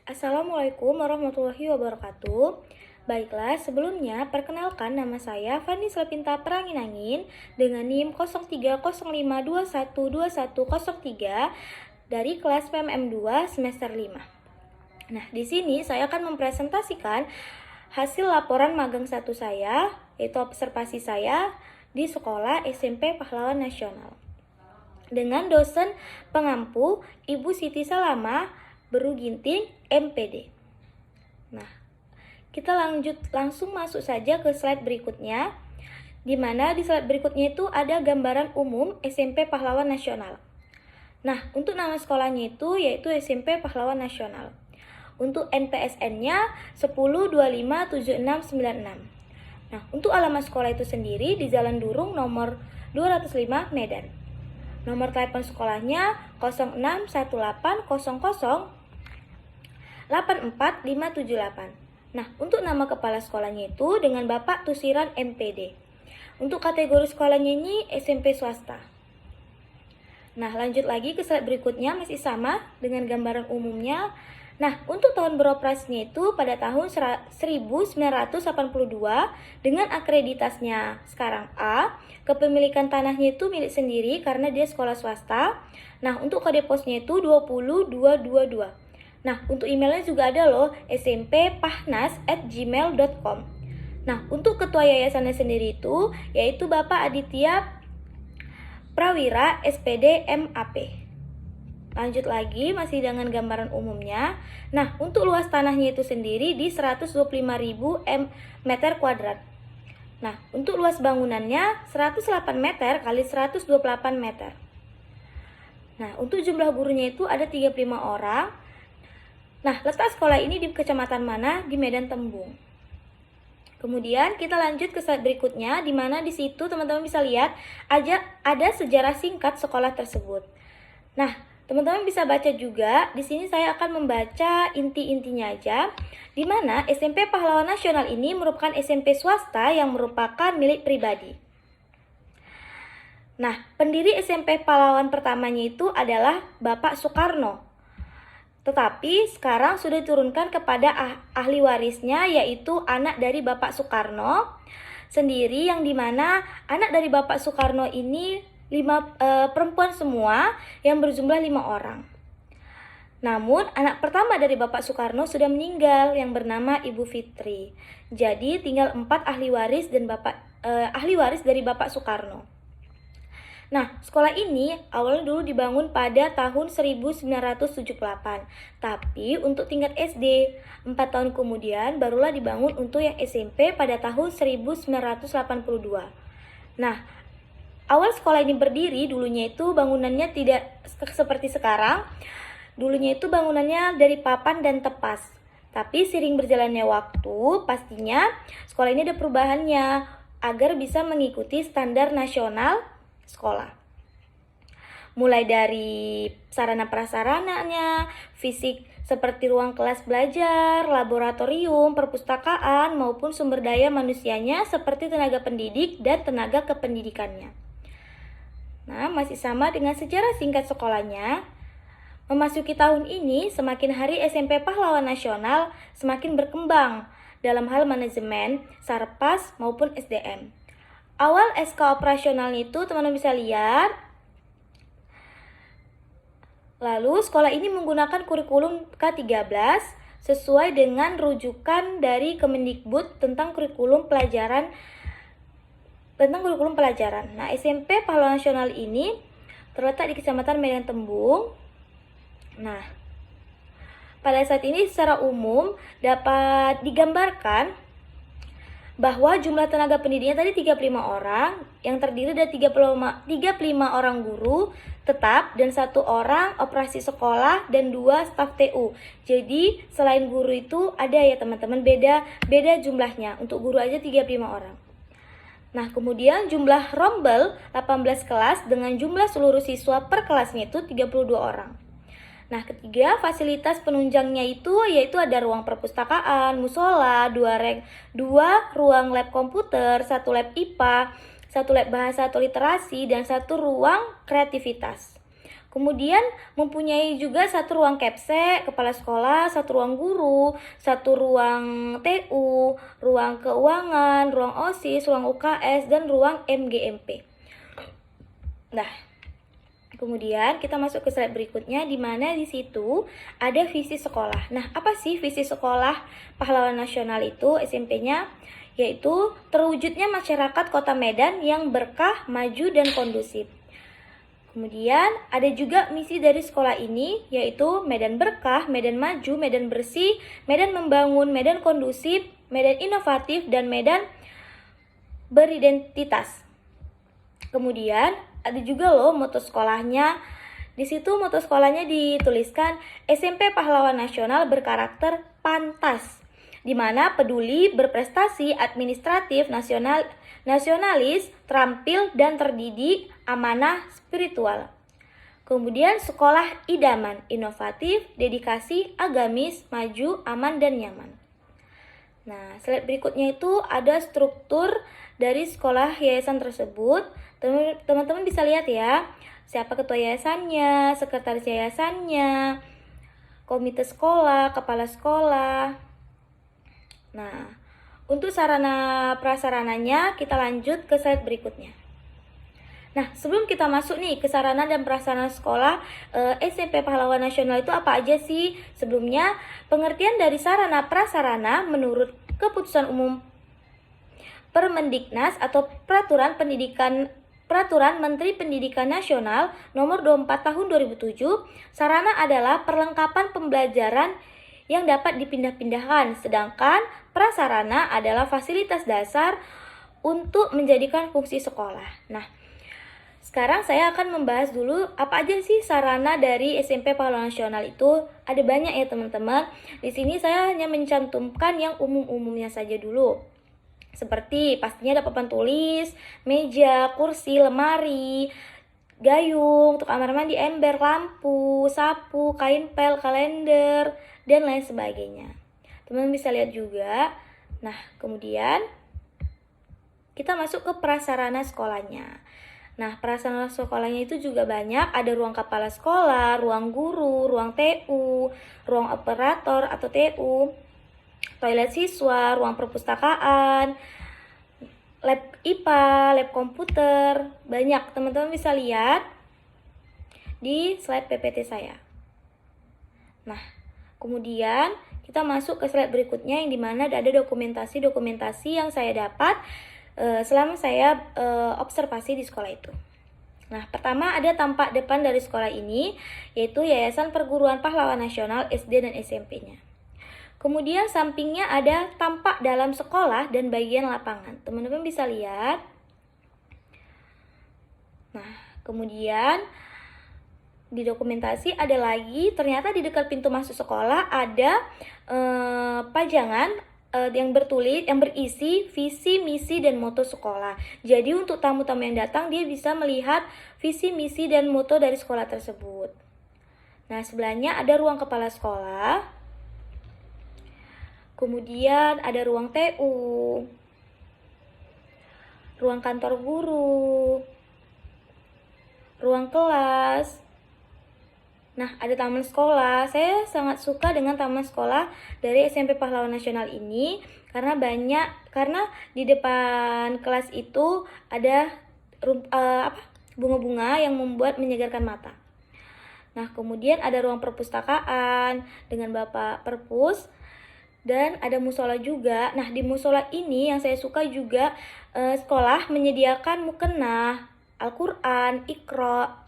Assalamualaikum warahmatullahi wabarakatuh. Baiklah, sebelumnya perkenalkan nama saya Fani Slepinta Peranginangin dengan NIM 0305212103 dari kelas PMM 2 semester 5. Nah, di sini saya akan mempresentasikan hasil laporan magang 1 saya, yaitu observasi saya di sekolah SMP Pahlawan Nasional. Dengan dosen pengampu Ibu Siti Salama Beru Ginting, MPD. Nah, kita langsung masuk saja ke slide berikutnya, di mana di slide berikutnya itu ada gambaran umum SMP Pahlawan Nasional. Nah, untuk nama sekolahnya itu yaitu SMP Pahlawan Nasional. Untuk NPSN-nya 10257696. Nah, untuk alamat sekolah itu sendiri di Jalan Durung nomor 205 Medan. Nomor telepon sekolahnya 06180084578. Nah, untuk nama kepala sekolahnya itu dengan Bapak Tusiran MPD. Untuk kategori sekolahnya ini SMP swasta. Nah, lanjut lagi ke slide berikutnya, masih sama dengan gambaran umumnya. Nah, untuk tahun beroperasinya itu pada tahun 1982 dengan akreditasnya sekarang A, kepemilikan tanahnya itu milik sendiri karena dia sekolah swasta. Nah, untuk kode posnya itu 20222. Nah, untuk emailnya juga ada loh, smpahnas@gmail.com. Nah, untuk ketua yayasannya sendiri itu yaitu Bapak Aditya Prawira SPD MAP. Lanjut lagi, masih dengan gambaran umumnya. Nah, untuk luas tanahnya itu sendiri di 125.000 meter kuadrat. Nah, untuk luas bangunannya 108 meter kali 128 meter. Nah, untuk jumlah gurunya itu ada 35 orang. Nah, letak sekolah ini di kecamatan mana? Di Medan Tembung. Kemudian kita lanjut ke slide berikutnya, di mana di situ teman-teman bisa lihat ada sejarah singkat sekolah tersebut. Nah, teman-teman bisa baca juga. Di sini saya akan membaca inti-intinya aja. Di mana SMP Pahlawan Nasional ini merupakan SMP swasta yang merupakan milik pribadi. Nah, pendiri SMP Pahlawan pertamanya itu adalah Bapak Soekarno. Tetapi sekarang sudah diturunkan kepada ahli warisnya, yaitu anak dari Bapak Soekarno sendiri, yang dimana anak dari Bapak Soekarno ini perempuan semua yang berjumlah 5 orang. Namun anak pertama dari Bapak Soekarno sudah meninggal yang bernama Ibu Fitri. Jadi tinggal 4 ahli waris dan ahli waris dari Bapak Soekarno. Nah, sekolah ini awalnya dulu dibangun pada tahun 1978. Tapi untuk tingkat SD, 4 tahun kemudian barulah dibangun untuk yang SMP pada tahun 1982. Nah, awal sekolah ini berdiri dulunya itu bangunannya tidak seperti sekarang. Dulunya itu bangunannya dari papan dan tepas. Tapi seiring berjalannya waktu, pastinya sekolah ini ada perubahannya agar bisa mengikuti standar nasional sekolah. Mulai dari sarana prasarananya, fisik seperti ruang kelas belajar, laboratorium, perpustakaan, maupun sumber daya manusianya seperti tenaga pendidik dan tenaga kependidikannya. Nah, masih sama dengan sejarah singkat sekolahnya. Memasuki tahun ini, semakin hari SMP Pahlawan Nasional semakin berkembang dalam hal manajemen, sarpas, maupun SDM. Awal SK operasionalnya itu teman-teman bisa lihat. Lalu sekolah ini menggunakan kurikulum K13 sesuai dengan rujukan dari Kemendikbud tentang kurikulum pelajaran. Nah, SMP Pahlawan Nasional ini terletak di Kecamatan Medan Tembung. Nah, pada saat ini secara umum dapat digambarkan bahwa jumlah tenaga pendidiknya tadi 35 orang, yang terdiri dari 35 orang guru tetap dan 1 orang operasi sekolah dan 2 staf TU. Jadi selain guru itu ada ya teman-teman, beda jumlahnya. Untuk guru aja 35 orang. Nah, kemudian jumlah rombel 18 kelas dengan jumlah seluruh siswa per kelasnya itu 32 orang. Nah, ketiga, fasilitas penunjangnya itu yaitu ada ruang perpustakaan, musola, 2 ruang lab komputer, 1 lab IPA, 1 lab bahasa atau literasi, dan 1 ruang kreativitas. Kemudian mempunyai juga satu ruang kepsek, kepala sekolah, satu ruang guru, satu ruang TU, ruang keuangan, ruang OSIS, ruang UKS, dan ruang MGMP. Nah, kemudian kita masuk ke slide berikutnya, di mana di situ ada visi sekolah. Nah, apa sih visi sekolah pahlawan nasional itu SMP-nya? Yaitu terwujudnya masyarakat Kota Medan yang berkah, maju, dan kondusif. Kemudian ada juga misi dari sekolah ini, yaitu Medan Berkah, Medan Maju, Medan Bersih, Medan Membangun, Medan Kondusif, Medan Inovatif, dan Medan Beridentitas. Kemudian ada juga loh moto sekolahnya. Di situ moto sekolahnya dituliskan SMP Pahlawan Nasional berkarakter pantas, di mana peduli, berprestasi, administratif, nasionalis, terampil, dan terdidik, amanah, spiritual. Kemudian sekolah idaman, inovatif, dedikasi, agamis, maju, aman, dan nyaman. Nah, slide berikutnya itu ada struktur dari sekolah yayasan tersebut. Teman-teman bisa lihat ya, siapa ketua yayasannya, sekretaris yayasannya, komite sekolah, kepala sekolah. Nah, untuk sarana prasarananya kita lanjut ke slide berikutnya. Nah, sebelum kita masuk nih ke sarana dan prasarana sekolah SMP Pahlawan Nasional itu apa aja sih? Sebelumnya, pengertian dari sarana prasarana menurut Keputusan Umum Permendiknas atau Peraturan Menteri Pendidikan Nasional Nomor 24 Tahun 2007, sarana adalah perlengkapan pembelajaran yang dapat dipindah-pindahkan, sedangkan prasarana adalah fasilitas dasar untuk menjadikan fungsi sekolah. Nah, sekarang saya akan membahas dulu apa aja sih sarana dari SMP Pahlawan Nasional itu. Ada banyak ya teman-teman. Di sini saya hanya mencantumkan yang umum-umumnya saja dulu. Seperti pastinya ada papan tulis, meja, kursi, lemari, gayung, untuk kamar mandi, ember, lampu, sapu, kain pel, kalender, dan lain sebagainya. Teman-teman bisa lihat juga. Nah, kemudian kita masuk ke prasarana sekolahnya. Nah, prasarana sekolahnya itu juga banyak. Ada ruang kepala sekolah, ruang guru, ruang TU, ruang operator atau TU, toilet siswa, ruang perpustakaan, lab IPA, lab komputer. Banyak, teman-teman bisa lihat di slide PPT saya. Nah, kemudian kita masuk ke slide berikutnya yang dimana ada dokumentasi yang saya dapat selama saya observasi di sekolah itu. Nah, pertama ada tampak depan dari sekolah ini, yaitu Yayasan Perguruan Pahlawan Nasional SD dan SMP-nya. Kemudian sampingnya ada tampak dalam sekolah dan bagian lapangan. Teman-teman bisa lihat. Nah, kemudian di dokumentasi ada lagi, ternyata di dekat pintu masuk sekolah ada pajangan yang berisi visi, misi, dan moto sekolah. Jadi untuk tamu-tamu yang datang dia bisa melihat visi, misi, dan moto dari sekolah tersebut. Nah, sebelahnya ada ruang kepala sekolah. Kemudian ada ruang TU, ruang kantor guru, ruang kelas. Nah, ada taman sekolah. Saya sangat suka dengan taman sekolah dari SMP Pahlawan Nasional ini karena di depan kelas itu ada bunga-bunga yang membuat menyegarkan mata. Nah, kemudian ada ruang perpustakaan dengan Bapak Perpus dan ada musola juga. Nah, di musola ini yang saya suka juga sekolah menyediakan mukena, Al-Qur'an, Iqra,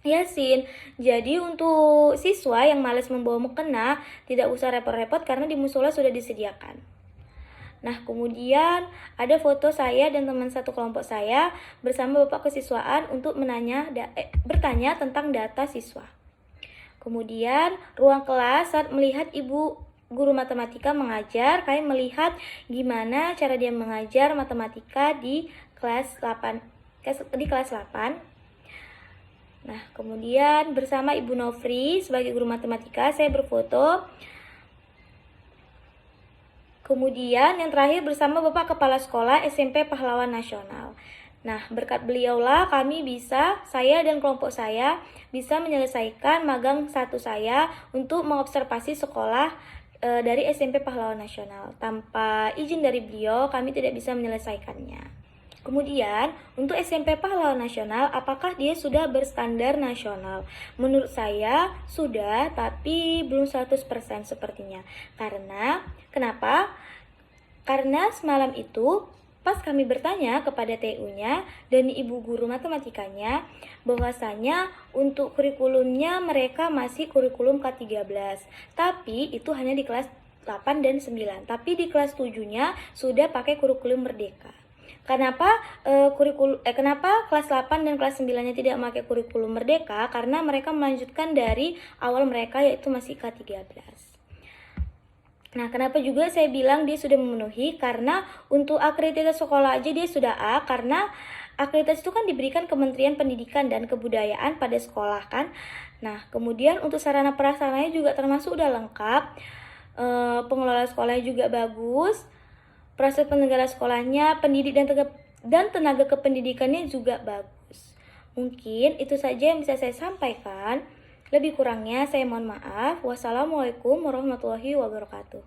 Yasin. Jadi untuk siswa yang malas membawa mukena tidak usah repot-repot karena di musola sudah disediakan. Nah, kemudian ada foto saya dan teman satu kelompok saya bersama Bapak Kesiswaan untuk bertanya tentang data siswa. Kemudian ruang kelas saat melihat Ibu guru matematika mengajar, kalian melihat gimana cara dia mengajar matematika di kelas 8. Nah, kemudian bersama Ibu Nofri sebagai guru matematika saya berfoto. Kemudian yang terakhir bersama Bapak Kepala Sekolah SMP Pahlawan Nasional. Nah, berkat beliaulah saya dan kelompok saya bisa menyelesaikan magang 1 saya untuk mengobservasi sekolah dari SMP Pahlawan Nasional. Tanpa izin dari beliau, kami tidak bisa menyelesaikannya. Kemudian, untuk SMP Pahlawan Nasional, apakah dia sudah berstandar nasional? Menurut saya sudah, tapi belum 100% sepertinya. Kenapa? Karena semalam itu pas kami bertanya kepada TU-nya dan ibu guru matematikanya, bahwasanya untuk kurikulumnya mereka masih kurikulum K13, tapi itu hanya di kelas 8 dan 9, tapi di kelas 7-nya sudah pakai kurikulum Merdeka. Kenapa kelas 8 dan kelas 9-nya tidak pakai kurikulum Merdeka? Karena mereka melanjutkan dari awal mereka, yaitu masih K13. Nah, kenapa juga saya bilang dia sudah memenuhi? Karena untuk akreditasi sekolah aja dia sudah A, karena akreditasi itu kan diberikan Kementerian Pendidikan dan Kebudayaan pada sekolah kan. Nah, kemudian untuk sarana prasarananya juga termasuk udah lengkap. Pengelola sekolahnya juga bagus. Proses penyelenggara sekolahnya, pendidik dan tenaga kependidikannya juga bagus. Mungkin itu saja yang bisa saya sampaikan. Lebih kurangnya saya mohon maaf. Wassalamualaikum warahmatullahi wabarakatuh.